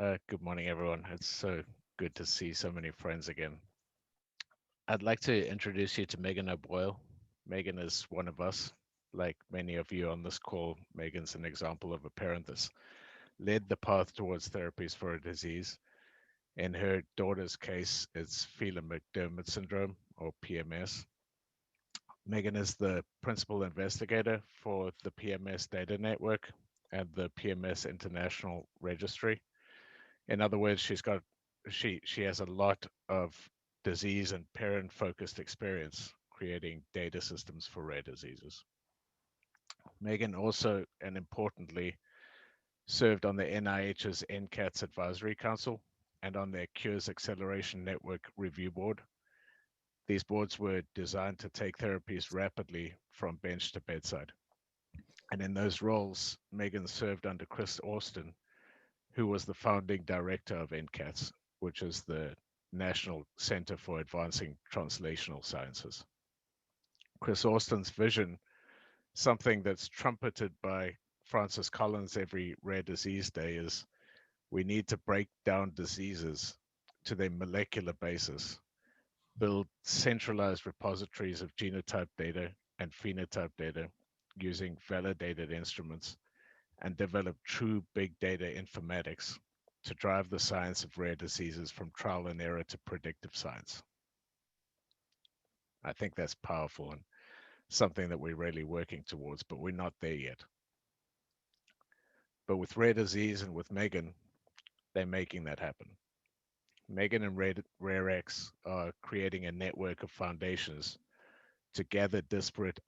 Good morning, everyone. It's so good to see so many friends again. I'd like to introduce you to Megan O'Boyle. Megan is one of us. Like many of you on this call, Megan's an example of a parent that's led the path towards therapies for a disease. In her daughter's case, it's Phelan-McDermid syndrome, or PMS. Megan is the principal investigator for the PMS Data Network and the PMS International Registry. In other words, she has a lot of disease and parent focused experience creating data systems for rare diseases. Megan also, and importantly, served on the NIH's NCATS Advisory Council and on their Cures Acceleration Network Review Board. These boards were designed to take therapies rapidly from bench to bedside. And in those roles, Megan served under Chris Austin, who was the founding director of NCATS, which is the National Center for Advancing Translational Sciences. Chris Austin's vision, something that's trumpeted by Francis Collins every Rare Disease Day, is we need to break down diseases to their molecular basis, build centralized repositories of genotype data and phenotype data using validated instruments, and develop true big data informatics to drive the science of rare diseases from trial and error to predictive science. I think that's powerful and something that we're really working towards, but we're not there yet. But with rare disease and with Megan, they're making that happen. Megan and RareX are creating a network of foundations to gather disparate,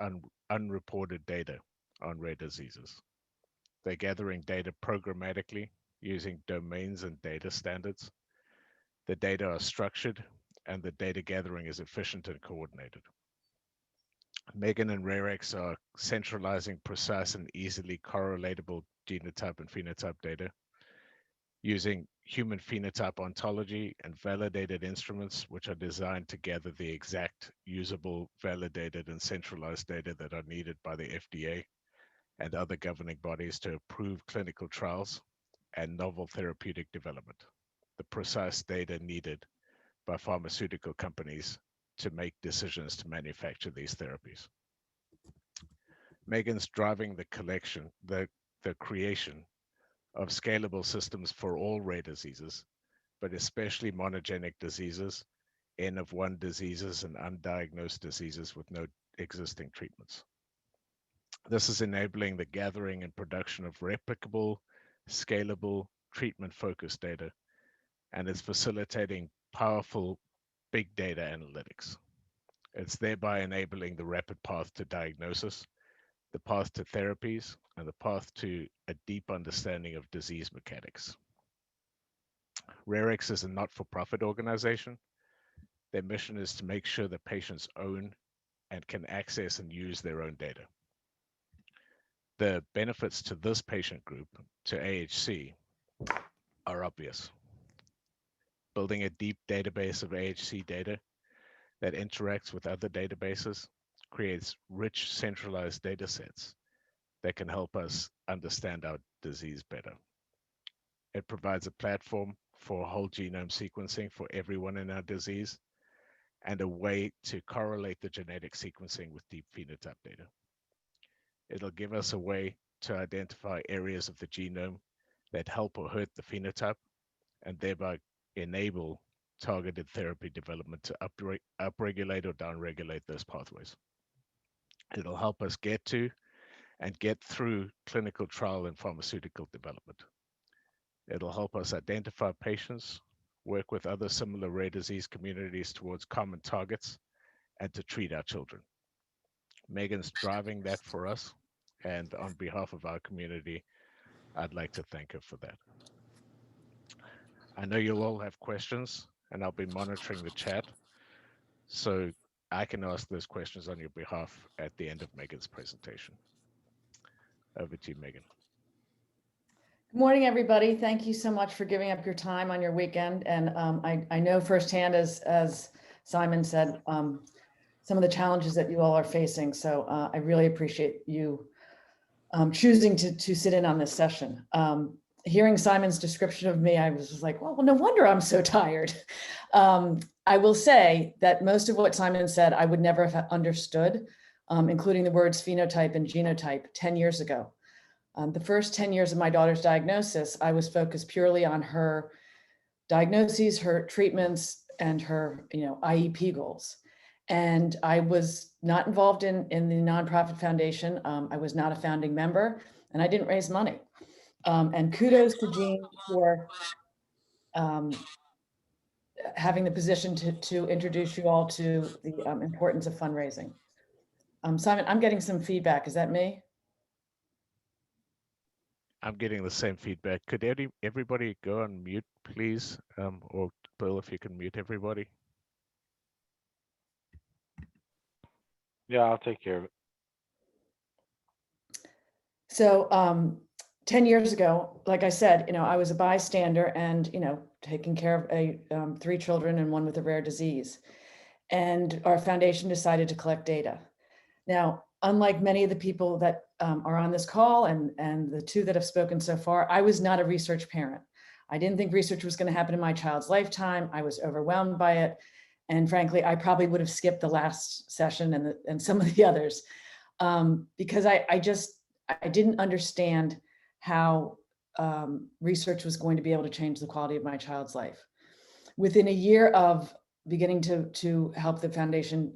unreported data on rare diseases. They're gathering data programmatically using domains and data standards. The data are structured and the data gathering is efficient and coordinated. Megan and RareX are centralizing precise and easily correlatable genotype and phenotype data using human phenotype ontology and validated instruments, which are designed to gather the exact usable, validated, and centralized data that are needed by the FDA and other governing bodies to approve clinical trials and novel therapeutic development, the precise data needed by pharmaceutical companies to make decisions to manufacture these therapies. Megan's driving the creation of scalable systems for all rare diseases, but especially monogenic diseases, N of 1 diseases, and undiagnosed diseases with no existing treatments. This is enabling the gathering and production of replicable, scalable, treatment-focused data, and it's facilitating powerful big data analytics. It's thereby enabling the rapid path to diagnosis, the path to therapies, and the path to a deep understanding of disease mechanics. RareX is a not-for-profit organization. Their mission is to make sure that patients own and can access and use their own data. The benefits to this patient group, to AHC, are obvious. Building a deep database of AHC data that interacts with other databases creates rich centralized data sets that can help us understand our disease better. It provides a platform for whole genome sequencing for everyone in our disease and a way to correlate the genetic sequencing with deep phenotype data. It'll give us a way to identify areas of the genome that help or hurt the phenotype and thereby enable targeted therapy development to upregulate or downregulate those pathways. It'll help us get to and get through clinical trial and pharmaceutical development. It'll help us identify patients, work with other similar rare disease communities towards common targets, and to treat our children. Megan's driving that for us, and on behalf of our community, I'd like to thank her for that. I know you'll all have questions, and I'll be monitoring the chat, so I can ask those questions on your behalf at the end of Megan's presentation. Over to you, Megan. Good morning, everybody. Thank you so much for giving up your time on your weekend. And I know firsthand, as Simon said, some of the challenges that you all are facing. So I really appreciate you choosing to sit in on this session. hearing Simon's description of me, I was just like, well, no wonder I'm so tired. I will say that most of what Simon said, I would never have understood, including the words phenotype and genotype 10 years ago. The first 10 years of my daughter's diagnosis, I was focused purely on her diagnoses, her treatments, and her IEP goals. And I was not involved in the nonprofit foundation. I was not a founding member, and I didn't raise money. And kudos to Jean for having the position to introduce you all to the importance of fundraising. Simon, I'm getting some feedback. Is that me? I'm getting the same feedback. Could everybody go on mute, please? Or Bill, if you can mute everybody. Yeah, I'll take care of it. So 10 years ago, like I said, I was a bystander and, taking care of 3 children and one with a rare disease. And our foundation decided to collect data. Now, unlike many of the people that are on this call and the 2 that have spoken so far, I was not a research parent. I didn't think research was going to happen in my child's lifetime. I was overwhelmed by it. And frankly, I probably would have skipped the last session and some of the others because I didn't understand how research was going to be able to change the quality of my child's life. Within a year of beginning to help the foundation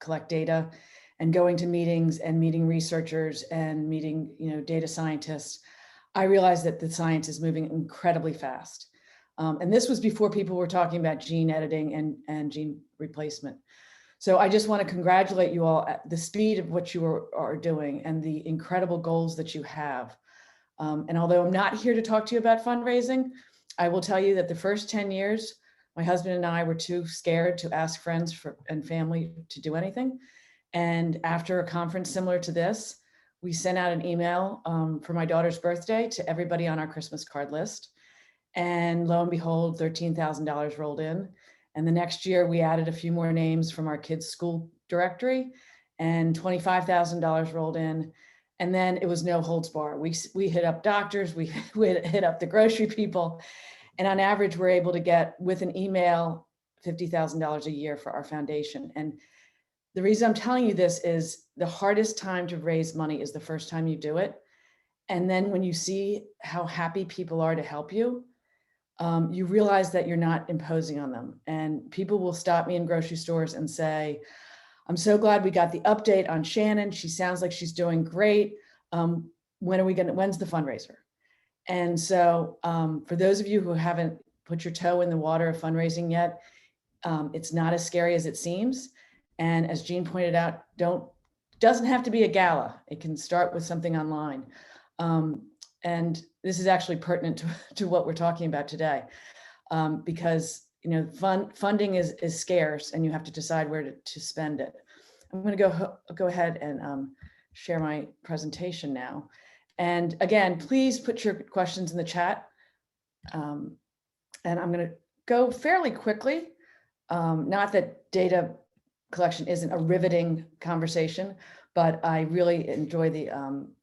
collect data and going to meetings and meeting researchers and meeting data scientists, I realized that the science is moving incredibly fast. And this was before people were talking about gene editing and gene replacement. So I just want to congratulate you all at the speed of what you are doing and the incredible goals that you have. And although I'm not here to talk to you about fundraising, I will tell you that the first 10 years, my husband and I were too scared to ask friends and family to do anything. And after a conference similar to this, we sent out an email for my daughter's birthday to everybody on our Christmas card list. And lo and behold, $13,000 rolled in. And the next year we added a few more names from our kids' school directory and $25,000 rolled in. And then it was no holds bar. We hit up doctors, we hit up the grocery people. And on average, we're able to get with an email, $50,000 a year for our foundation. And the reason I'm telling you this is the hardest time to raise money is the first time you do it. And then when you see how happy people are to help you, you realize that you're not imposing on them. And people will stop me in grocery stores and say, I'm so glad we got the update on Shannon. She sounds like she's doing great. When's the fundraiser? And so for those of you who haven't put your toe in the water of fundraising yet, it's not as scary as it seems. And as Jean pointed out, doesn't have to be a gala. It can start with something online. And this is actually pertinent to what we're talking about today, because funding is scarce and you have to decide where to spend it. I'm going to go ahead and share my presentation now. And again, please put your questions in the chat. And I'm going to go fairly quickly. Not that data collection isn't a riveting conversation, but I really enjoy the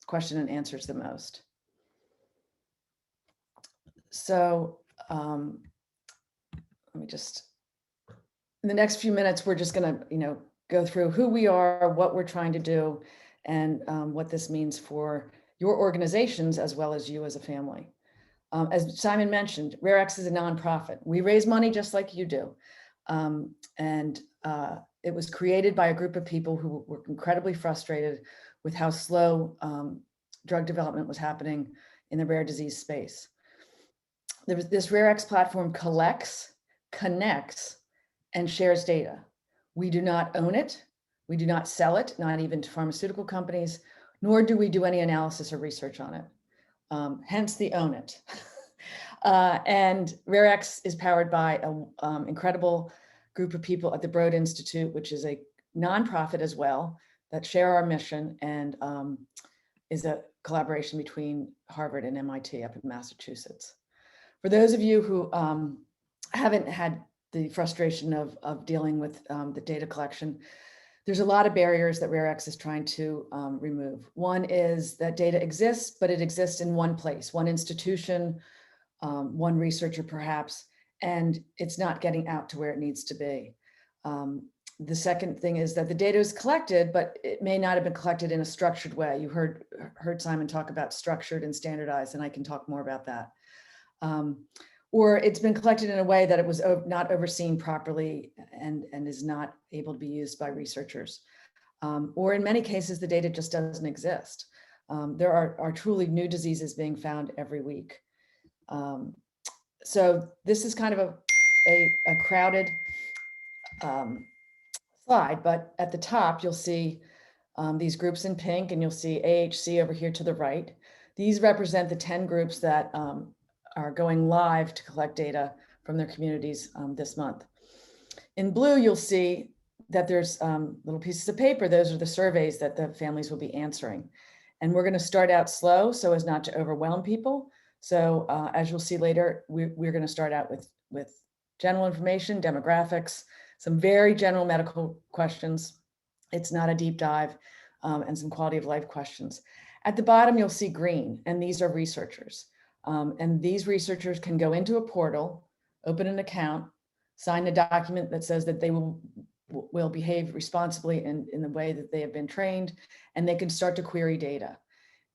question and answers the most. So let me just, in the next few minutes, we're just going to, go through who we are, what we're trying to do, and what this means for your organizations as well as you as a family. As Simon mentioned, RareX is a nonprofit. We raise money just like you do. It was created by a group of people who were incredibly frustrated with how slow drug development was happening in the rare disease space. This RareX platform collects, connects, and shares data. We do not own it. We do not sell it, not even to pharmaceutical companies, nor do we do any analysis or research on it. Hence the own it. And RareX is powered by an incredible group of people at the Broad Institute, which is a nonprofit as well, that share our mission and is a collaboration between Harvard and MIT up in Massachusetts. For those of you who haven't had the frustration of dealing with the data collection, There's a lot of barriers that RareX is trying to remove. One is that data exists, but it exists in one place, one institution, one researcher perhaps, and it's not getting out to where it needs to be. The second thing is that the data is collected, but it may not have been collected in a structured way. You heard Simon talk about structured and standardized, and I can talk more about that. Or it's been collected in a way that it was not overseen properly and is not able to be used by researchers. Or in many cases, the data just doesn't exist. There are truly new diseases being found every week. So this is kind of a crowded slide, but at the top, you'll see these groups in pink, and you'll see AHC over here to the right. These represent the 10 groups that are going live to collect data from their communities this month. In blue, you'll see that there's little pieces of paper. Those are the surveys that the families will be answering. And we're going to start out slow so as not to overwhelm people. So as you'll see later, we're going to start out with general information, demographics, some very general medical questions. It's not a deep dive, and some quality of life questions. At the bottom, you'll see green, and these are researchers. And these researchers can go into a portal, open an account, sign a document that says that they will behave responsibly in the way that they have been trained, and they can start to query data.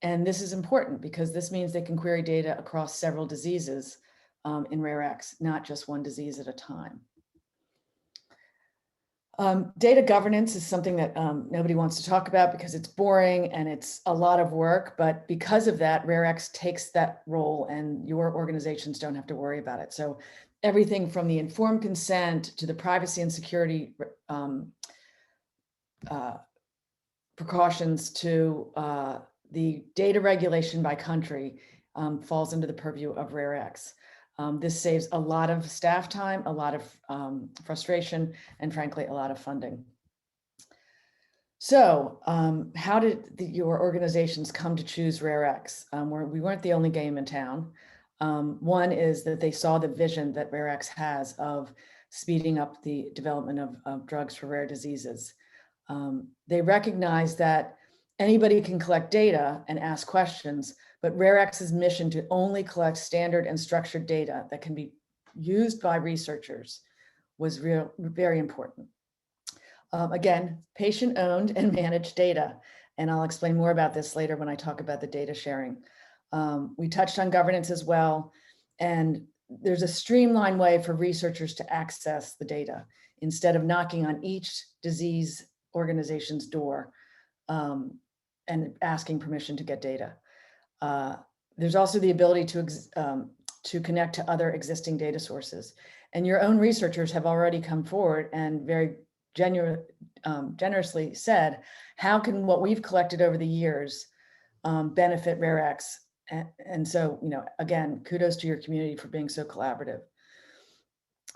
And this is important because this means they can query data across several diseases in RareX, not just one disease at a time. Data governance is something that nobody wants to talk about because it's boring and it's a lot of work, but because of that, RareX takes that role and your organizations don't have to worry about it. So everything from the informed consent to the privacy and security precautions to the data regulation by country falls into the purview of RareX. This saves a lot of staff time, a lot of frustration, and frankly, a lot of funding. So how did your organizations come to choose RareX? We weren't the only game in town. One is that they saw the vision that RareX has of speeding up the development of drugs for rare diseases. They recognize that anybody can collect data and ask questions, but RareX's mission to only collect standard and structured data that can be used by researchers was very important. Again, patient-owned and managed data, and I'll explain more about this later when I talk about the data sharing. We touched on governance as well, and there's a streamlined way for researchers to access the data instead of knocking on each disease organization's door and asking permission to get data. There's also the ability to connect to other existing data sources. And your own researchers have already come forward and very generously said, how can what we've collected over the years benefit RareX? And so, again, kudos to your community for being so collaborative.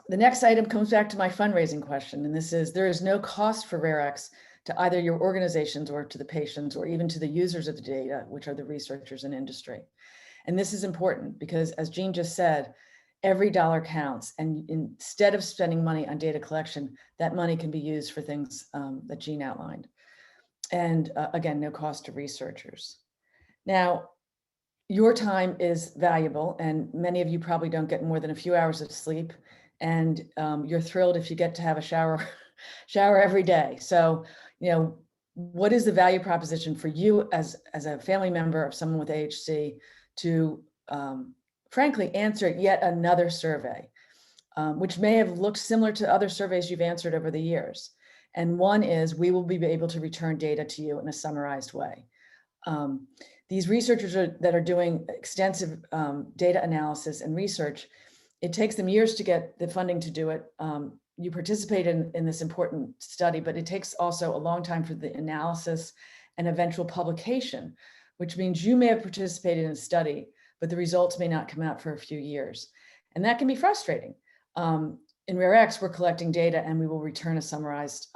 The next item comes back to my fundraising question, and this is, there is no cost for RareX to either your organizations or to the patients or even to the users of the data, which are the researchers and industry. And this is important because, as Jean just said, every dollar counts. And instead of spending money on data collection, that money can be used for things that Jean outlined. And again, no cost to researchers. Now, your time is valuable, and many of you probably don't get more than a few hours of sleep. And you're thrilled if you get to have a shower every day. So, what is the value proposition for you as a family member of someone with AHC to frankly answer yet another survey, which may have looked similar to other surveys you've answered over the years? And one is, we will be able to return data to you in a summarized way. These researchers that are doing extensive data analysis and research, it takes them years to get the funding to do it. You participate in this important study, but it takes also a long time for the analysis and eventual publication, which means you may have participated in a study, but the results may not come out for a few years. And that can be frustrating. In RareX, we're collecting data and we will return a summarized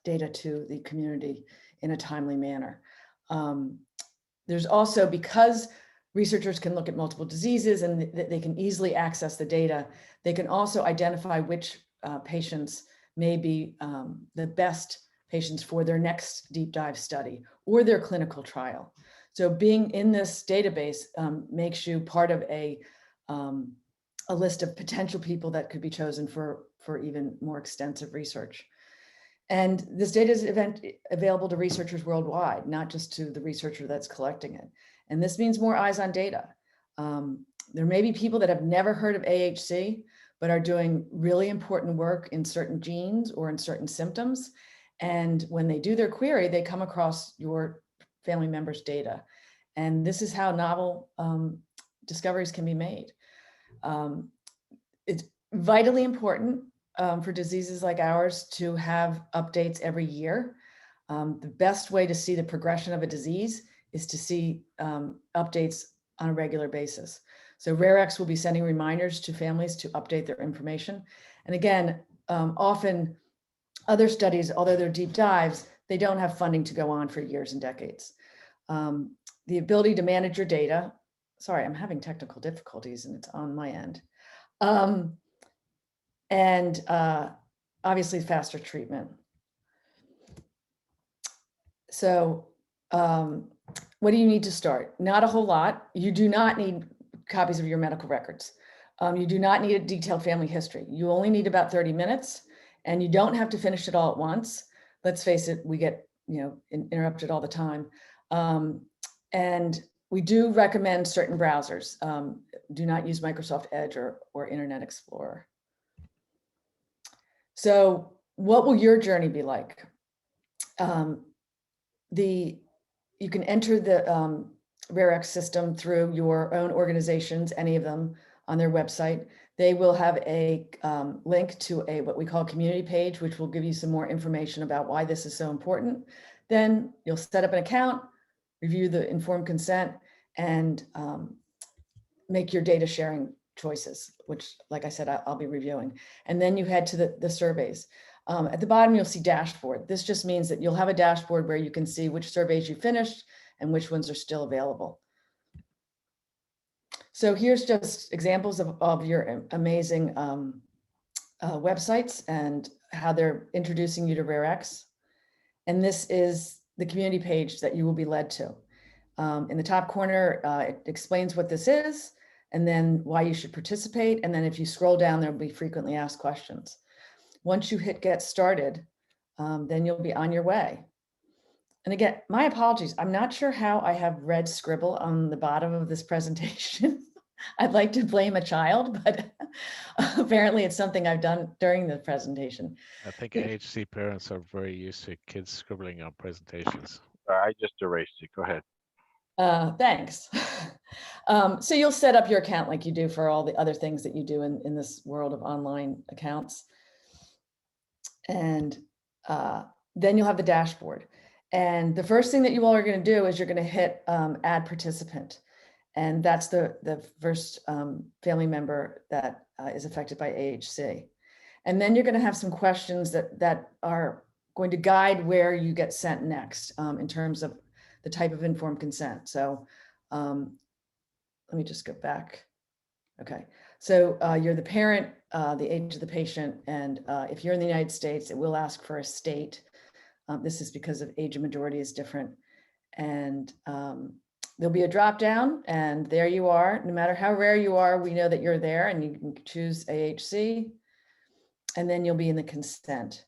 data to the community in a timely manner. There's also, because researchers can look at multiple diseases and they can easily access the data, they can also identify which patients may be the best patients for their next deep dive study or their clinical trial. So being in this database makes you part of a list of potential people that could be chosen for even more extensive research. And this data is available to researchers worldwide, not just to the researcher that's collecting it. And this means more eyes on data. There may be people that have never heard of AHC, but are doing really important work in certain genes or in certain symptoms. And when they do their query, they come across your family members' data. And this is how novel discoveries can be made. It's vitally important for diseases like ours to have updates every year. The best way to see the progression of a disease is to see updates on a regular basis. So RareX will be sending reminders to families to update their information. And again, often other studies, although they're deep dives, they don't have funding to go on for years and decades. The ability to manage your data, sorry, I'm having technical difficulties and it's on my end. And obviously faster treatment. So what do you need to start? Not a whole lot. You do not need copies of your medical records. You do not need a detailed family history. You only need about 30 minutes and you don't have to finish it all at once. Let's face it, we get interrupted all the time. And we do recommend certain browsers. Do not use Microsoft Edge or Internet Explorer. So what will your journey be like? You can enter the RareX system through your own organizations, any of them, on their website. They will have a link to what we call a community page, which will give you some more information about why this is so important. Then you'll set up an account, review the informed consent, and make your data sharing choices, which, like I said, I'll be reviewing. And then you head to the surveys. At the bottom, you'll see dashboard. This just means that you'll have a dashboard where you can see which surveys you finished and which ones are still available. So here's just examples of your amazing websites and how they're introducing you to RareX. And this is the community page that you will be led to. In the top corner, it explains what this is and then why you should participate. And then if you scroll down, there'll be frequently asked questions. Once you hit get started, then you'll be on your way. And again, my apologies. I'm not sure how I have red scribble on the bottom of this presentation. I'd like to blame a child, but apparently it's something I've done during the presentation. I think AHC parents are very used to kids scribbling on presentations. I just erased it. Go ahead. Thanks. So you'll set up your account like you do for all the other things that you do in this world of online accounts. And then you'll have the dashboard. And the first thing that you all are going to do is you're going to hit add participant. And that's the first family member that is affected by AHC. And then you're going to have some questions that are going to guide where you get sent next in terms of the type of informed consent. So let me just go back. Okay, so you're the parent, the age of the patient, and if you're in the United States, it will ask for a state. This is because of age of majority is different. And there'll be a drop down and there you are. No matter how rare you are, we know that you're there and you can choose AHC and then you'll be in the consent.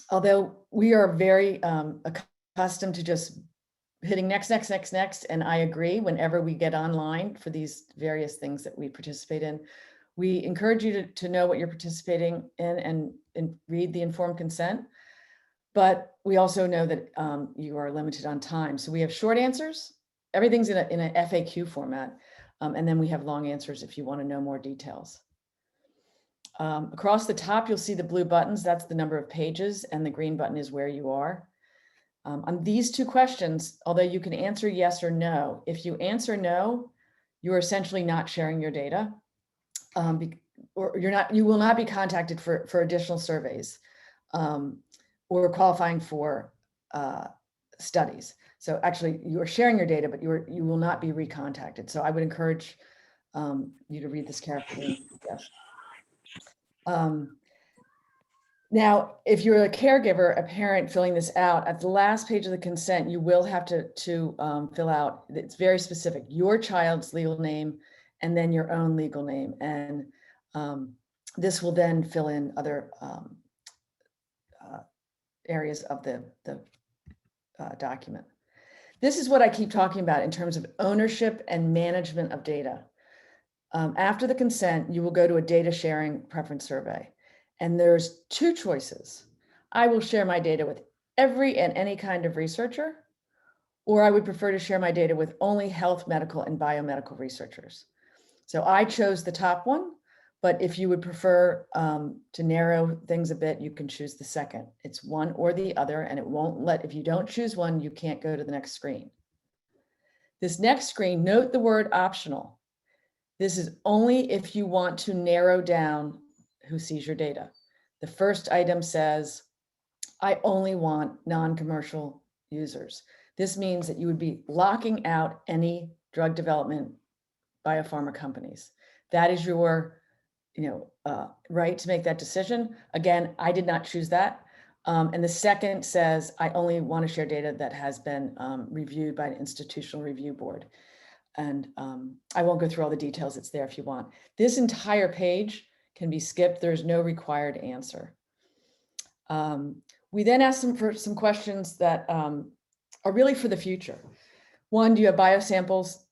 Although we are very accustomed to just hitting next, next, next, next. And I agree, whenever we get online for these various things that we participate in, we encourage you to know what you're participating in and read the informed consent. But we also know that you are limited on time. So we have short answers. Everything's in a FAQ format. And then we have long answers if you want to know more details. Across the top, you'll see the blue buttons. That's the number of pages. And the green button is where you are. On these two questions, although you can answer yes or no, if you answer no, you're essentially not sharing your data. Or you will not be contacted for additional surveys. Or qualifying for studies. So actually you are sharing your data, but you will not be recontacted. So I would encourage you to read this carefully. Yes. Now, if you're a caregiver, a parent filling this out, at the last page of the consent, you will have to fill out, it's very specific, your child's legal name and then your own legal name. And this will then fill in other areas of the document. This is what I keep talking about in terms of ownership and management of data. After the consent, you will go to a data sharing preference survey. And there's two choices. I will share my data with every and any kind of researcher, or I would prefer to share my data with only health, medical, and biomedical researchers. So I chose the top one, but if you would prefer to narrow things a bit, you can choose the second. It's one or the other, and it won't let, if you don't choose one, you can't go to the next screen. This next screen, note the word optional. This is only if you want to narrow down who sees your data. The first item says, I only want non-commercial users. This means that you would be locking out any drug development biopharma companies. That is your right to make that decision. Again, I did not choose that. And the second says, I only want to share data that has been reviewed by an institutional review board. And I won't go through all the details. It's there if you want. This entire page can be skipped. There's no required answer. We then asked them for some questions that are really for the future. One, do you have biosamples?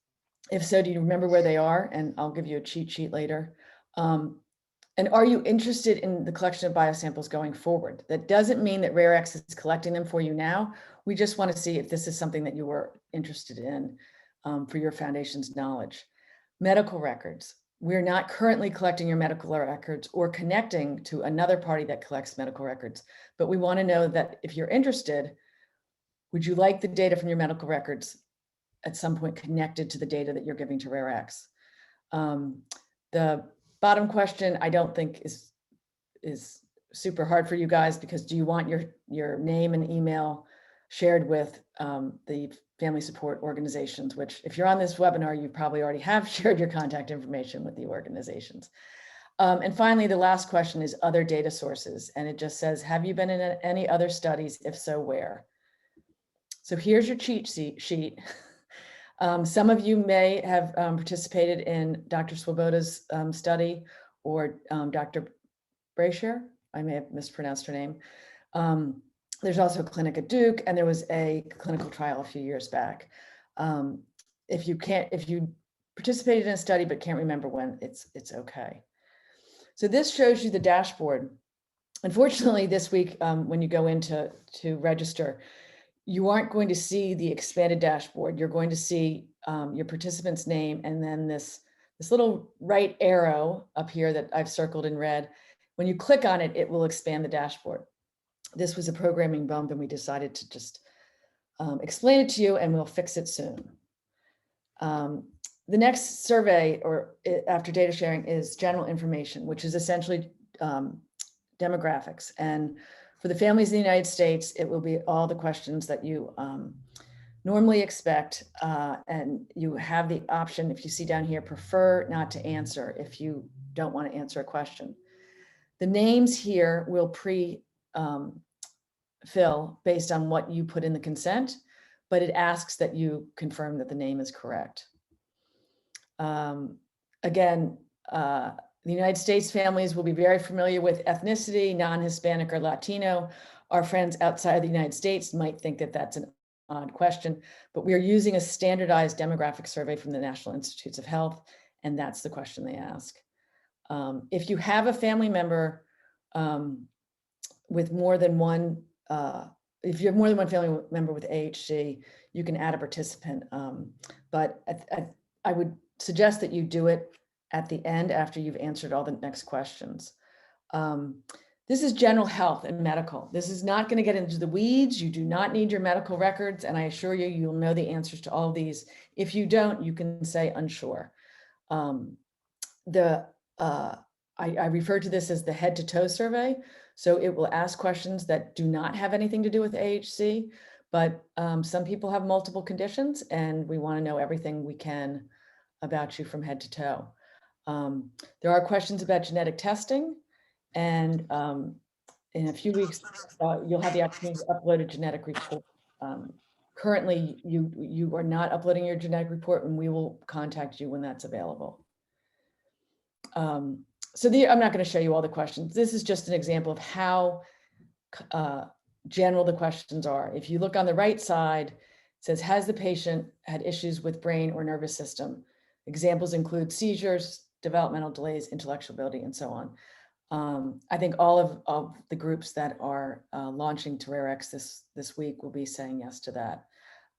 If so, do you remember where they are? And I'll give you a cheat sheet later. And are you interested in the collection of biosamples going forward? That doesn't mean that RareX is collecting them for you now. We just want to see if this is something that you were interested in for your foundation's knowledge. Medical records. We're not currently collecting your medical records or connecting to another party that collects medical records, but we want to know that if you're interested, would you like the data from your medical records at some point connected to the data that you're giving to RareX? The bottom question, I don't think is super hard for you guys, because do you want your name and email shared with the family support organizations, which if you're on this webinar, you probably already have shared your contact information with the organizations. And finally, the last question is other data sources. And it just says, have you been in any other studies? If so, where? So here's your cheat sheet. Some of you may have participated in Dr. Swoboda's study, or Dr. Brasher. I may have mispronounced her name. There's also a clinic at Duke, and there was a clinical trial a few years back. If you participated in a study but can't remember when, it's okay. So this shows you the dashboard. Unfortunately, this week, when you go in to register, you aren't going to see the expanded dashboard. You're going to see your participant's name, and then this little right arrow up here that I've circled in red. When you click on it, it will expand the dashboard. This was a programming bump, and we decided to just explain it to you, and we'll fix it soon. The next survey, or after data sharing, is general information, which is essentially demographics. And for the families in the United States, it will be all the questions that you normally expect. And you have the option, if you see down here, prefer not to answer if you don't want to answer a question. The names here will fill based on what you put in the consent, but it asks that you confirm that the name is correct. Again, the United States families will be very familiar with ethnicity, non-Hispanic or Latino. Our friends outside the United States might think that that's an odd question, but we are using a standardized demographic survey from the National Institutes of Health, and that's the question they ask. If you have a family member with more than one, if you have more than one family member with AHC, you can add a participant. But I would suggest that you do it at the end after you've answered all the next questions. This is general health and medical. This is not going to get into the weeds. You do not need your medical records, and I assure you, you'll know the answers to all of these. If you don't, you can say unsure. I refer to this as the head to toe survey. So it will ask questions that do not have anything to do with AHC, but some people have multiple conditions, and we want to know everything we can about you from head to toe. There are questions about genetic testing, and in a few weeks, you'll have the opportunity to upload a genetic report. Currently, you are not uploading your genetic report, and we will contact you when that's available. So I'm not going to show you all the questions. This is just an example of how general the questions are. If you look on the right side, it says, has the patient had issues with brain or nervous system? Examples include seizures, developmental delays, intellectual ability, and so on. I think all of the groups that are launching to RareX this week will be saying yes to that.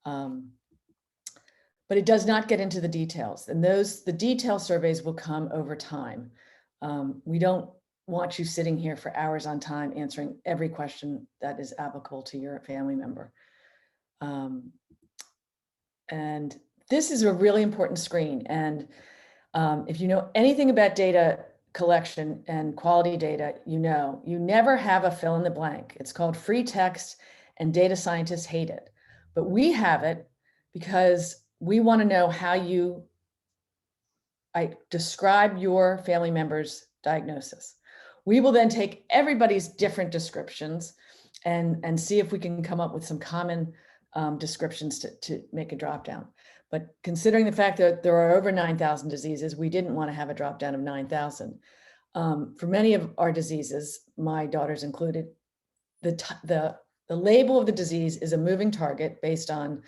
But it does not get into the details, and the detail surveys will come over time. We don't want you sitting here for hours on time answering every question that is applicable to your family member. And this is a really important screen. And if you know anything about data collection and quality data, you never have a fill in the blank. It's called free text, and data scientists hate it. But we have it because we want to know how I describe your family member's diagnosis. We will then take everybody's different descriptions and see if we can come up with some common descriptions to make a drop down. But considering the fact that there are over 9,000 diseases, we didn't want to have a drop down of 9,000. For many of our diseases, my daughters included, the label of the disease is a moving target based on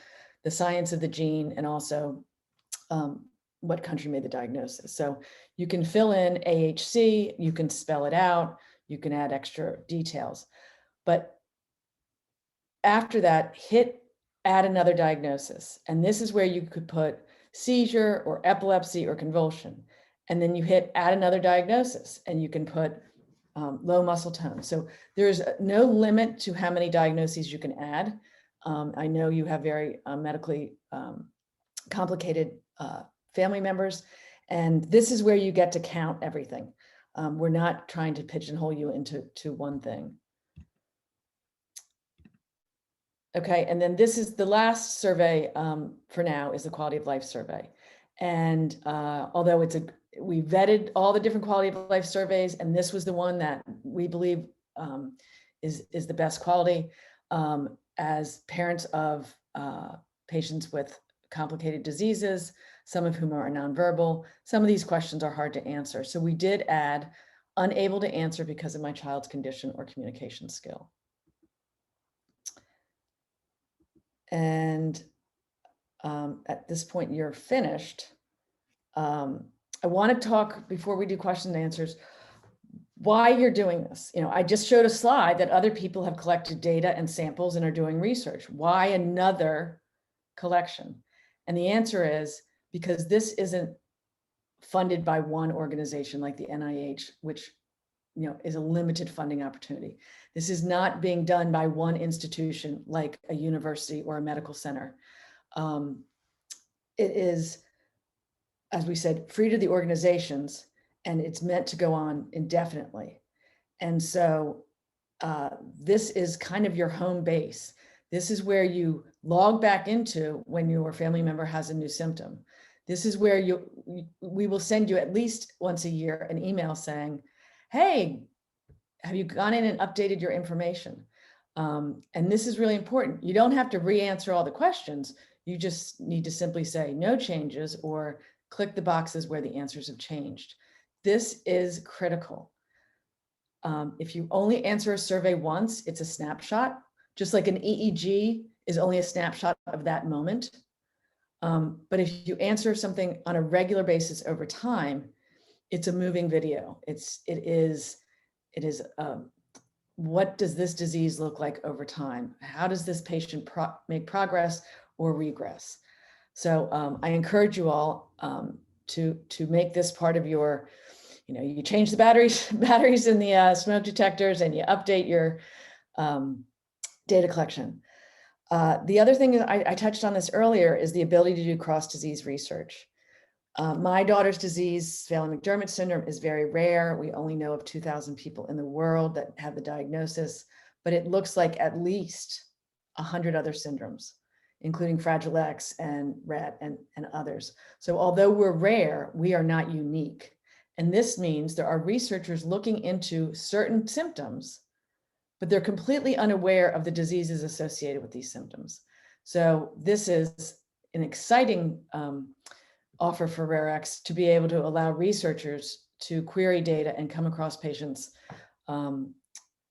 the science of the gene and also what country made the diagnosis. So you can fill in AHC, you can spell it out, you can add extra details. But after that, hit add another diagnosis. And this is where you could put seizure or epilepsy or convulsion. And then you hit add another diagnosis, and you can put low muscle tone. So there's no limit to how many diagnoses you can add. I know you have very medically complicated family members, and this is where you get to count everything. We're not trying to pigeonhole you into one thing. Okay, and then this is the last survey for now is the quality of life survey. And although we vetted all the different quality of life surveys, and this was the one that we believe is the best quality. As parents of patients with complicated diseases, some of whom are nonverbal, some of these questions are hard to answer. So we did add unable to answer because of my child's condition or communication skill. And at this point, you're finished. I want to talk, before we do question and answers, why you're doing this. I just showed a slide that other people have collected data and samples and are doing research. Why another collection? And the answer is because this isn't funded by one organization like the NIH, which is a limited funding opportunity. This is not being done by one institution like a university or a medical center. It is, as we said, free to the organizations, and it's meant to go on indefinitely. And so this is kind of your home base. This is where you log back into when your family member has a new symptom. This is where we will send you at least once a year an email saying, hey, have you gone in and updated your information? And this is really important. You don't have to re-answer all the questions. You just need to simply say no changes or click the boxes where the answers have changed. This is critical. If you only answer a survey once, it's a snapshot, just like an EEG is only a snapshot of that moment. But if you answer something on a regular basis over time, it's a moving video. It is what does this disease look like over time? How does this patient make progress or regress? So I encourage you all to make this part of your, you change the batteries in the smoke detectors, and you update your data collection. The other thing I touched on this earlier is the ability to do cross-disease research. My daughter's disease, Phelan-McDermott syndrome, is very rare. We only know of 2,000 people in the world that have the diagnosis, but it looks like at least 100 other syndromes, including Fragile X and Rett and others. So although we're rare, we are not unique. And this means there are researchers looking into certain symptoms but they're completely unaware of the diseases associated with these symptoms. So this is an exciting offer for RareX to be able to allow researchers to query data and come across patients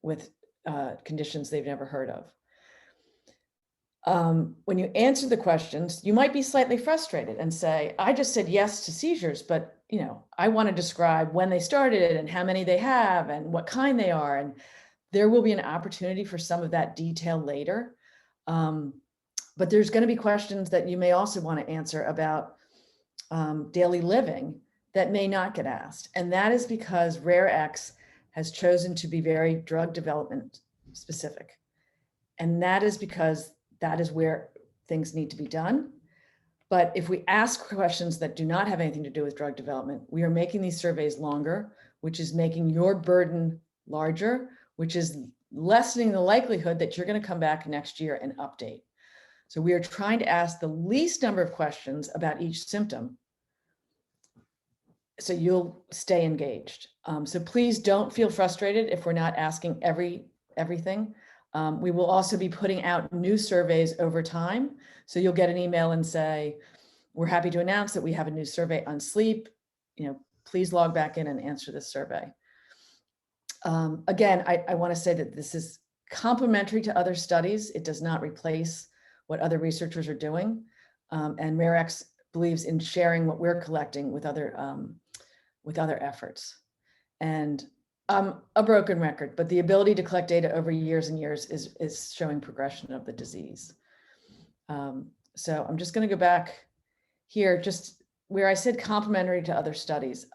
with conditions they've never heard of. When you answer the questions, you might be slightly frustrated and say, I just said yes to seizures, but I want to describe when they started and how many they have and what kind they are. And there will be an opportunity for some of that detail later. But there's going to be questions that you may also want to answer about daily living that may not get asked. And that is because RareX has chosen to be very drug development specific. And that is because that is where things need to be done. But if we ask questions that do not have anything to do with drug development, we are making these surveys longer, which is making your burden larger, which is lessening the likelihood that you're going to come back next year and update. So we are trying to ask the least number of questions about each symptom, so you'll stay engaged. So please don't feel frustrated if we're not asking everything. We will also be putting out new surveys over time. So you'll get an email and say, we're happy to announce that we have a new survey on sleep. Please log back in and answer this survey. Again, I want to say that this is complementary to other studies. It does not replace what other researchers are doing. And RareX believes in sharing what we're collecting with other efforts. And a broken record, but the ability to collect data over years and years is showing progression of the disease. So I'm just going to go back here, just where I said complementary to other studies.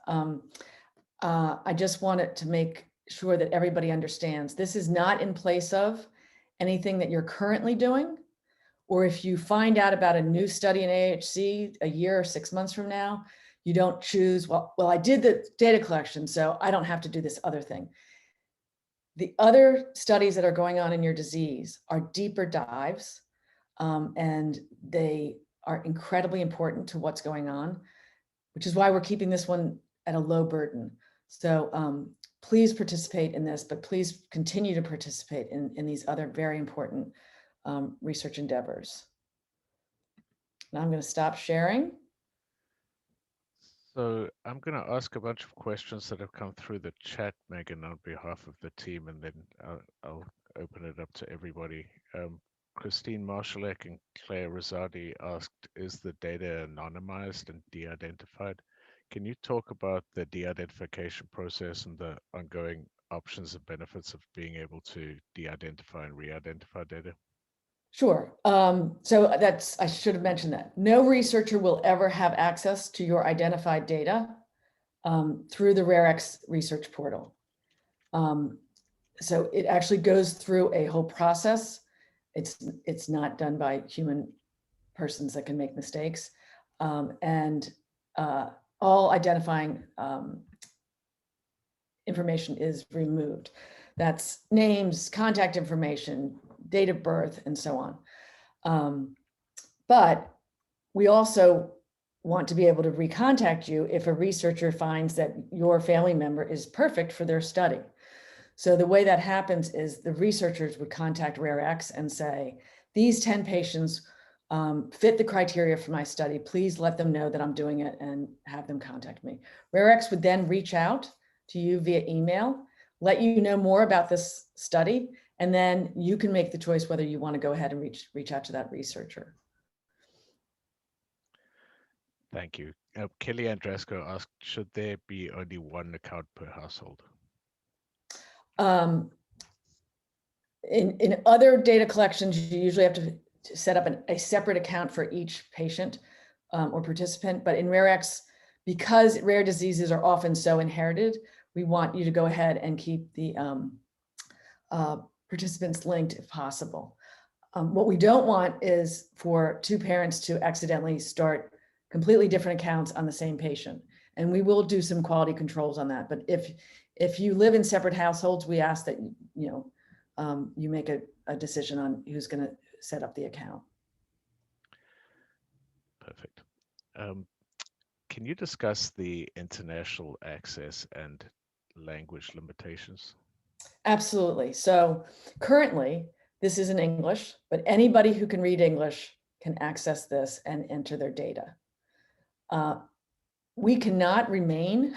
I just wanted to make sure that everybody understands this is not in place of anything that you're currently doing. Or if you find out about a new study in AHC a year or 6 months from now, you don't choose, well, I did the data collection, so I don't have to do this other thing. The other studies that are going on in your disease are deeper dives, and they are incredibly important to what's going on, which is why we're keeping this one at a low burden. So please participate in this, but please continue to participate in these other very important research endeavors. Now I'm going to stop sharing. So I'm going to ask a bunch of questions that have come through the chat, Megan, on behalf of the team, and then I'll open it up to everybody. Christine Marshallek and Claire Rosati asked, is the data anonymized and de-identified? Can you talk about the de-identification process and the ongoing options and benefits of being able to de-identify and re-identify data? Sure. So I should have mentioned that. No researcher will ever have access to your identified data through the RareX research portal. So it actually goes through a whole process. It's not done by human persons that can make mistakes. And all identifying information is removed. That's names, contact information, date of birth, and so on. But we also want to be able to recontact you if a researcher finds that your family member is perfect for their study. So the way that happens is the researchers would contact RareX and say, these 10 patients fit the criteria for my study. Please let them know that I'm doing it and have them contact me. RareX would then reach out to you via email, let you know more about this study, and then you can make the choice whether you want to go ahead and reach out to that researcher. Thank you. Kelly Andresco asked, should there be only one account per household? In other data collections, you usually have to set up a separate account for each patient or participant. But in RareX, because rare diseases are often so inherited, we want you to go ahead and keep the participants linked if possible. What we don't want is for two parents to accidentally start completely different accounts on the same patient. And we will do some quality controls on that. But if you live in separate households, we ask that you make a decision on who's going to set up the account. Perfect. Can you discuss the international access and language limitations? Absolutely. So currently, this is in English, but anybody who can read English can access this and enter their data. We cannot remain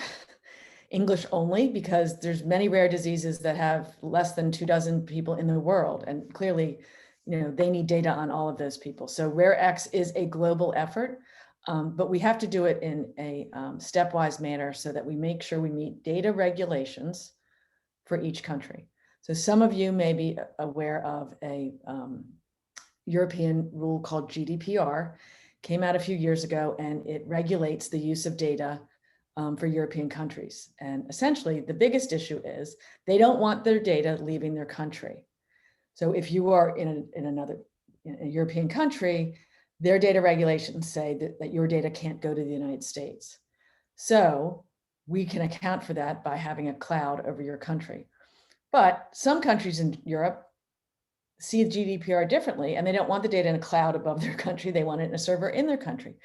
English only because there's many rare diseases that have less than 24 people in the world. And clearly, they need data on all of those people. So RareX is a global effort, but we have to do it in a stepwise manner so that we make sure we meet data regulations for each country. So some of you may be aware of a European rule called GDPR, came out a few years ago, and it regulates the use of data for European countries. And essentially, the biggest issue is they don't want their data leaving their country. So if you are in a European country, their data regulations say that your data can't go to the United States. So we can account for that by having a cloud over your country. But some countries in Europe see GDPR differently, and they don't want the data in a cloud above their country. They want it in a server in their country.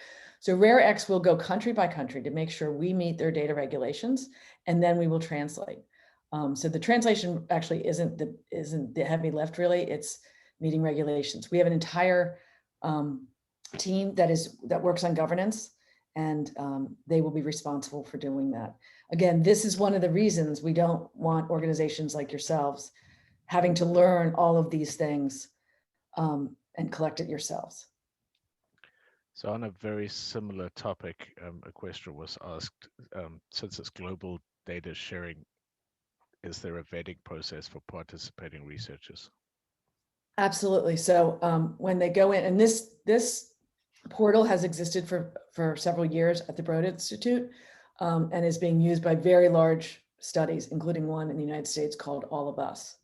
So RareX will go country by country to make sure we meet their data regulations, and then we will translate. So the translation actually isn't the heavy lift, really. It's meeting regulations. We have an entire team that works on governance, and they will be responsible for doing that. Again, this is one of the reasons we don't want organizations like yourselves having to learn all of these things and collect it yourselves. So on a very similar topic, a question was asked, since it's global data sharing, is there a vetting process for participating researchers? Absolutely. So when they go in, and this portal has existed for several years at the Broad Institute and is being used by very large studies, including one in the United States called All of Us.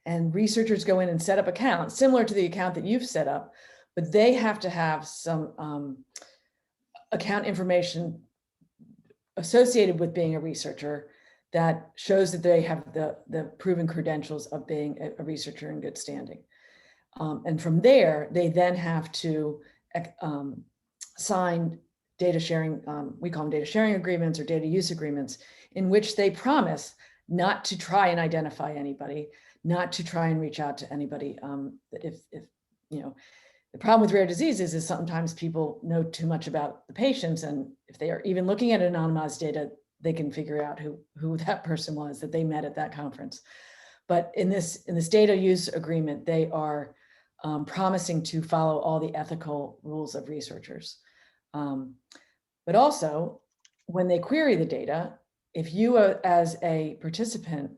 And researchers go in and set up accounts similar to the account that you've set up, but they have to have some account information associated with being a researcher that shows that they have the proven credentials of being a researcher in good standing. And from there, they then have to sign data sharing, we call them data sharing agreements or data use agreements, in which they promise not to try and identify anybody, not to try and reach out to anybody. If the problem with rare diseases is sometimes people know too much about the patients, and if they are even looking at anonymized data, they can figure out who that person was that they met at that conference. But in this data use agreement, they are promising to follow all the ethical rules of researchers. But also, when they query the data, if you as a participant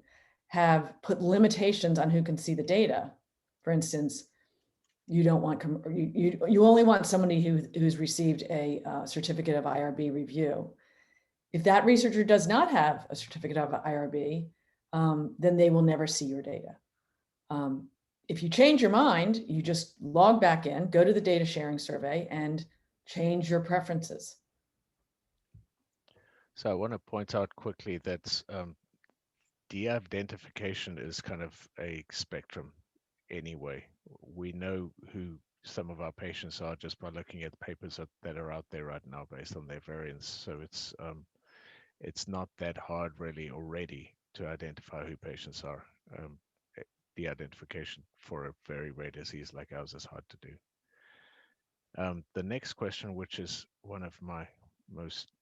have put limitations on who can see the data, for instance, you don't want you only want somebody who's received a certificate of IRB review. If that researcher does not have a certificate of IRB, then they will never see your data. If you change your mind, you just log back in, go to the data sharing survey, and change your preferences. So I want to point out quickly that de-identification is kind of a spectrum anyway. We know who some of our patients are just by looking at papers that are out there right now based on their variants. So it's not that hard really already to identify who patients are. The identification for a very rare disease like ours is hard to do. The next question, which is one of my most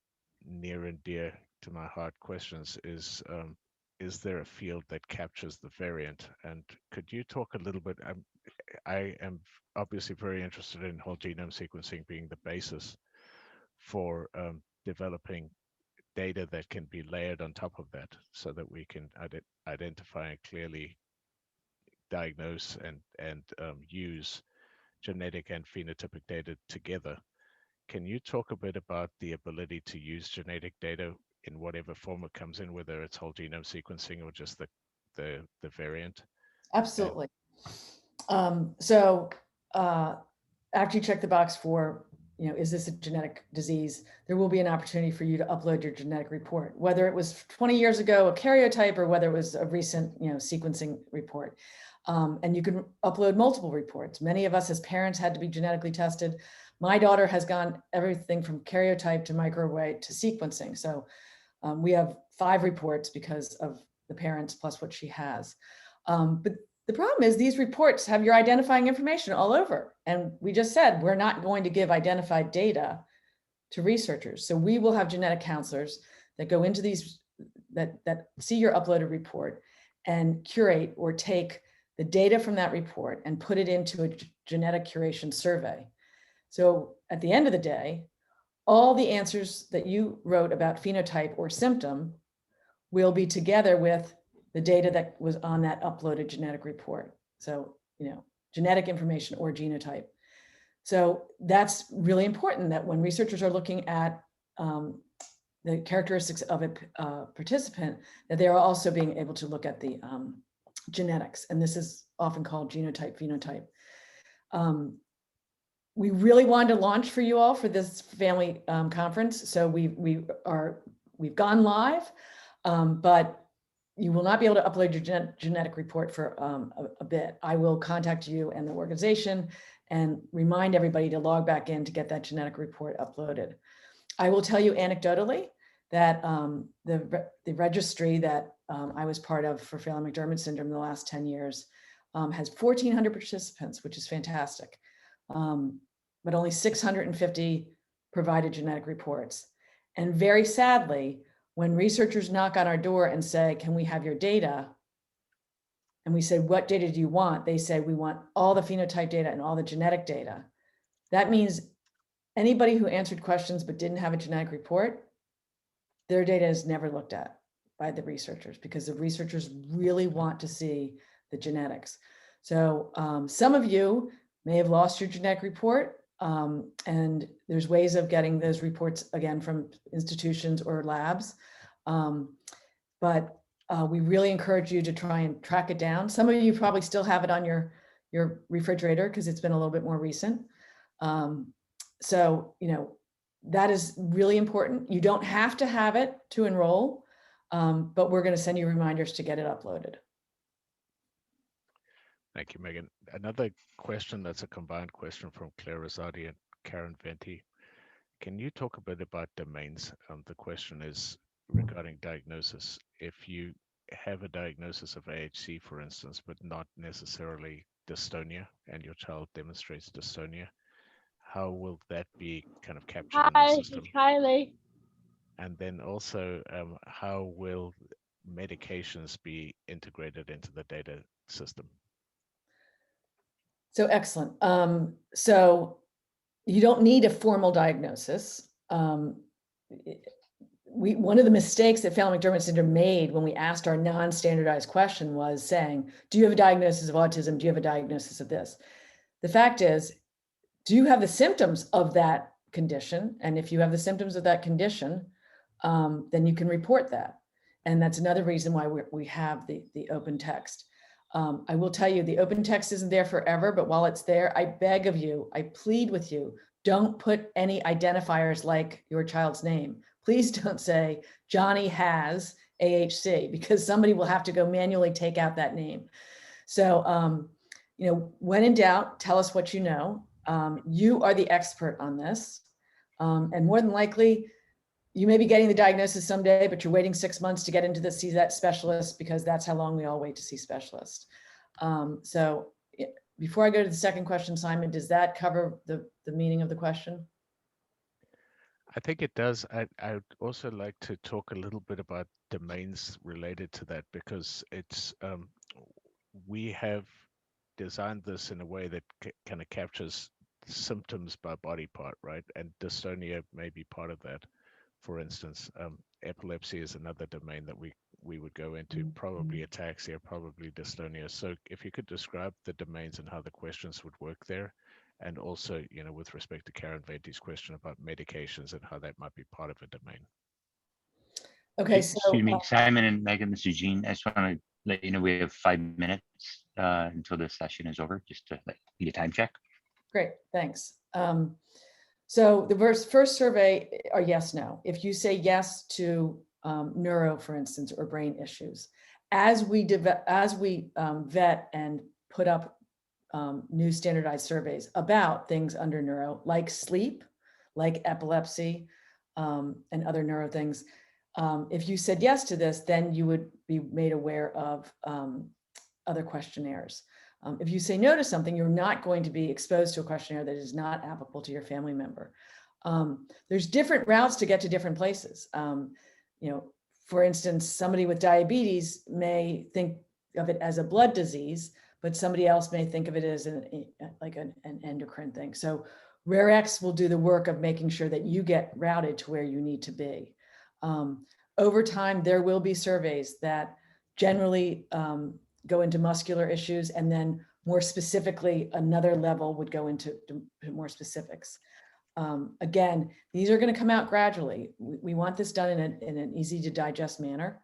near and dear to my heart questions, is there a field that captures the variant? And could you talk a little bit? I am obviously very interested in whole genome sequencing being the basis for developing data that can be layered on top of that so that we can identify and clearly diagnose and use genetic and phenotypic data together. Can you talk a bit about the ability to use genetic data in whatever form it comes in, whether it's whole genome sequencing or just the variant? Absolutely. So after you check the box for, is this a genetic disease, there will be an opportunity for you to upload your genetic report, whether it was 20 years ago, a karyotype, or whether it was a recent, sequencing report. And you can upload multiple reports. Many of us as parents had to be genetically tested. My daughter has gone everything from karyotype to microarray to sequencing. So we have 5 reports because of the parents plus what she has. But the problem is these reports have your identifying information all over. And we just said, we're not going to give identified data to researchers. So we will have genetic counselors that go into these, that see your uploaded report and curate or take the data from that report and put it into a genetic curation survey. So at the end of the day, all the answers that you wrote about phenotype or symptom will be together with the data that was on that uploaded genetic report. So, genetic information or genotype. So that's really important, that when researchers are looking at the characteristics of a participant, that they are also being able to look at the genetics. And this is often called genotype, phenotype. We really wanted to launch for you all for this family conference. So we've gone live, but you will not be able to upload your genetic report for a bit. I will contact you and the organization and remind everybody to log back in to get that genetic report uploaded. I will tell you anecdotally that the registry that I was part of for Phelan-McDermid syndrome in the last 10 years has 1,400 participants, which is fantastic. But only 650 provided genetic reports. And very sadly, when researchers knock on our door and say, can we have your data? And we say, what data do you want? They say, we want all the phenotype data and all the genetic data. That means anybody who answered questions but didn't have a genetic report, their data is never looked at by the researchers, because the researchers really want to see the genetics. So some of you may have lost your genetic report, and there's ways of getting those reports again from institutions or labs. But we really encourage you to try and track it down. Some of you probably still have it on your refrigerator because it's been a little bit more recent. So, that is really important. You don't have to have it to enroll, but we're going to send you reminders to get it uploaded. Thank you, Megan. Another question that's a combined question from Claire Rosati and Karen Venti. Can you talk a bit about domains? The question is regarding diagnosis. If you have a diagnosis of AHC, for instance, but not necessarily dystonia, and your child demonstrates dystonia, how will that be kind of captured in the system? Kylie. And then also, how will medications be integrated into the data system? So excellent. So you don't need a formal diagnosis. One of the mistakes that Phelan-McDermid syndrome made when we asked our non-standardized question was saying, do you have a diagnosis of autism? Do you have a diagnosis of this? The fact is, do you have the symptoms of that condition? And if you have the symptoms of that condition, then you can report that. And that's another reason why we have the open text. I will tell you, the open text isn't there forever, but while it's there, I beg of you, I plead with you, don't put any identifiers like your child's name. Please don't say Johnny has AHC, because somebody will have to go manually take out that name. So, when in doubt, tell us what you know. You are the expert on this. And more than likely, you may be getting the diagnosis someday, but you're waiting 6 months to get into the see that specialist, because that's how long we all wait to see specialists. So before I go to the second question, Simon, does that cover the meaning of the question? I think it does. I would also like to talk a little bit about domains related to that, because it's we have designed this in a way that kind of captures symptoms by body part, right? And dystonia may be part of that. For instance, epilepsy is another domain that we would go into, probably ataxia, probably dystonia. So if you could describe the domains and how the questions would work there, and also, with respect to Karen Venti's question about medications and how that might be part of a domain. Okay, so excuse me, Simon and Megan, this is Gene. I just want to let you know we have 5 minutes until the session is over, just to be a time check. Great, thanks. So the first survey are yes, no. If you say yes to neuro, for instance, or brain issues, as we vet and put up new standardized surveys about things under neuro, like sleep, like epilepsy, and other neuro things, If you said yes to this, then you would be made aware of other questionnaires. If you say no to something, you're not going to be exposed to a questionnaire that is not applicable to your family member. There's different routes to get to different places. For instance, somebody with diabetes may think of it as a blood disease, but somebody else may think of it as like an endocrine thing. So RareX will do the work of making sure that you get routed to where you need to be. Over time, there will be surveys that generally go into muscular issues, and then more specifically, another level would go into more specifics. Again, these are going to come out gradually. We want this done in an easy to digest manner.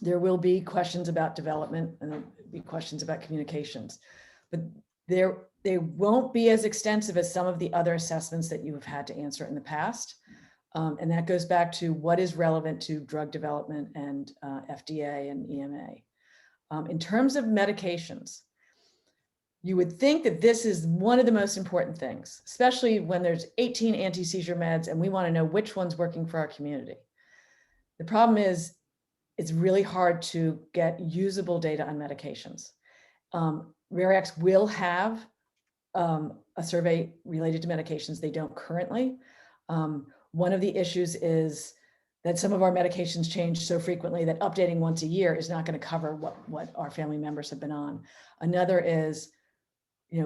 There will be questions about development, and there'll be questions about communications, but they won't be as extensive as some of the other assessments that you have had to answer in the past. And that goes back to what is relevant to drug development and FDA and EMA. In terms of medications, you would think that this is one of the most important things, especially when there's 18 anti-seizure meds and we want to know which one's working for our community. The problem is it's really hard to get usable data on medications. RareX will have a survey related to medications. They don't currently. One of the issues is that some of our medications change so frequently that updating once a year is not going to cover what our family members have been on. Another is,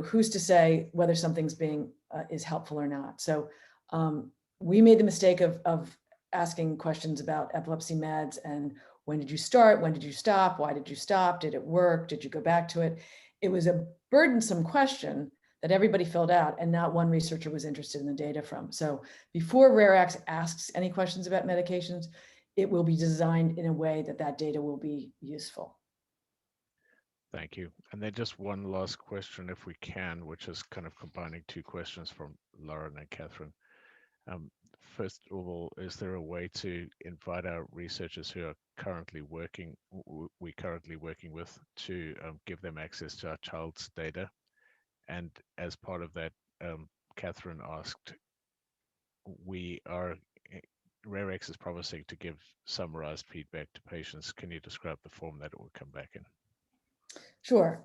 who's to say whether something's is helpful or not. So we made the mistake of asking questions about epilepsy meds and when did you start? When did you stop? Why did you stop? Did it work? Did you go back to it? It was a burdensome question that everybody filled out and not one researcher was interested in the data from. So before RareX asks any questions about medications, it will be designed in a way that data will be useful. Thank you. And then just one last question, if we can, which is kind of combining two questions from Lauren and Catherine. First of all, is there a way to invite our researchers who are currently working with to give them access to our child's data? And as part of that, Catherine asked, RareX is promising to give summarized feedback to patients. Can you describe the form that it will come back in? Sure.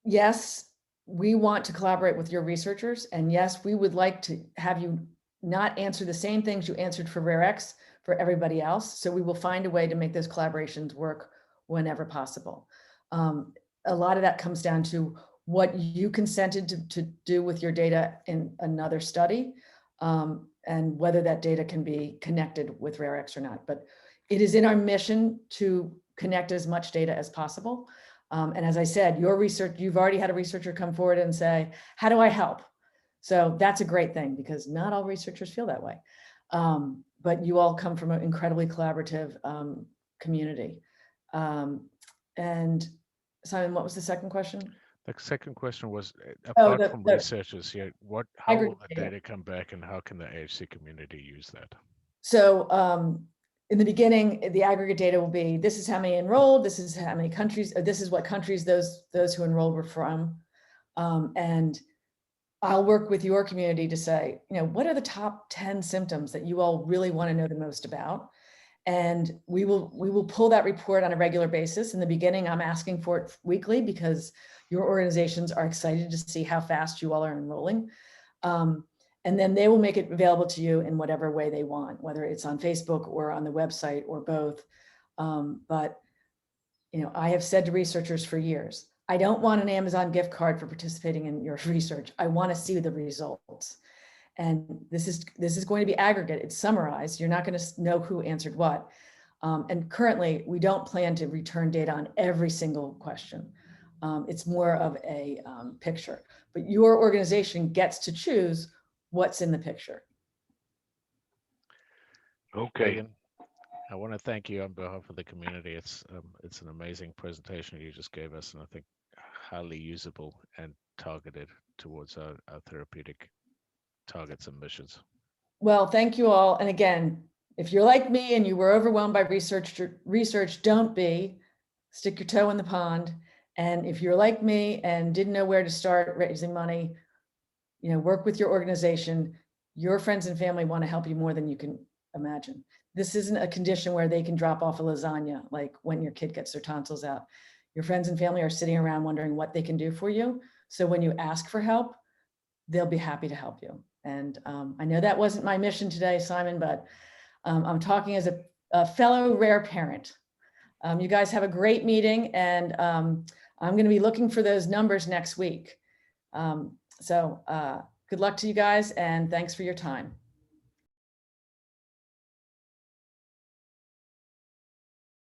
Yes, we want to collaborate with your researchers. And yes, we would like to have you not answer the same things you answered for RareX for everybody else. So we will find a way to make those collaborations work whenever possible. A lot of that comes down to what you consented to do with your data in another study, and whether that data can be connected with RareX or not. But it is in our mission to connect as much data as possible. And as I said, your research, you've already had a researcher come forward and say, how do I help? So that's a great thing because not all researchers feel that way. But you all come from an incredibly collaborative community. And Simon, what was the second question? The second question was, apart from researchers, how will the data come back and how can the AHC community use that? So in the beginning, the aggregate data will be, this is how many enrolled, this is how many countries, this is what countries those who enrolled were from. And I'll work with your community to say, what are the top 10 symptoms that you all really want to know the most about? And we will pull that report on a regular basis. In the beginning, I'm asking for it weekly because your organizations are excited to see how fast you all are enrolling. And then they will make it available to you in whatever way they want, whether it's on Facebook or on the website or both. But I have said to researchers for years, I don't want an Amazon gift card for participating in your research. I want to see the results. And this is going to be aggregate. It's summarized. You're not going to know who answered what. And currently, we don't plan to return data on every single question. It's more of a picture. But your organization gets to choose what's in the picture. Okay. Megan, I want to thank you on behalf of the community. It's an amazing presentation you just gave us, and I think highly usable and targeted towards our therapeutic targets and missions. Well, thank you all. And again, if you're like me and you were overwhelmed by research, don't be. Stick your toe in the pond. And if you're like me and didn't know where to start raising money, work with your organization. Your friends and family want to help you more than you can imagine. This isn't a condition where they can drop off a lasagna, like when your kid gets their tonsils out. Your friends and family are sitting around wondering what they can do for you. So when you ask for help, they'll be happy to help you. And I know that wasn't my mission today, Simon, but I'm talking as a fellow rare parent. You guys have a great meeting, and I'm going to be looking for those numbers next week. Good luck to you guys, and thanks for your time.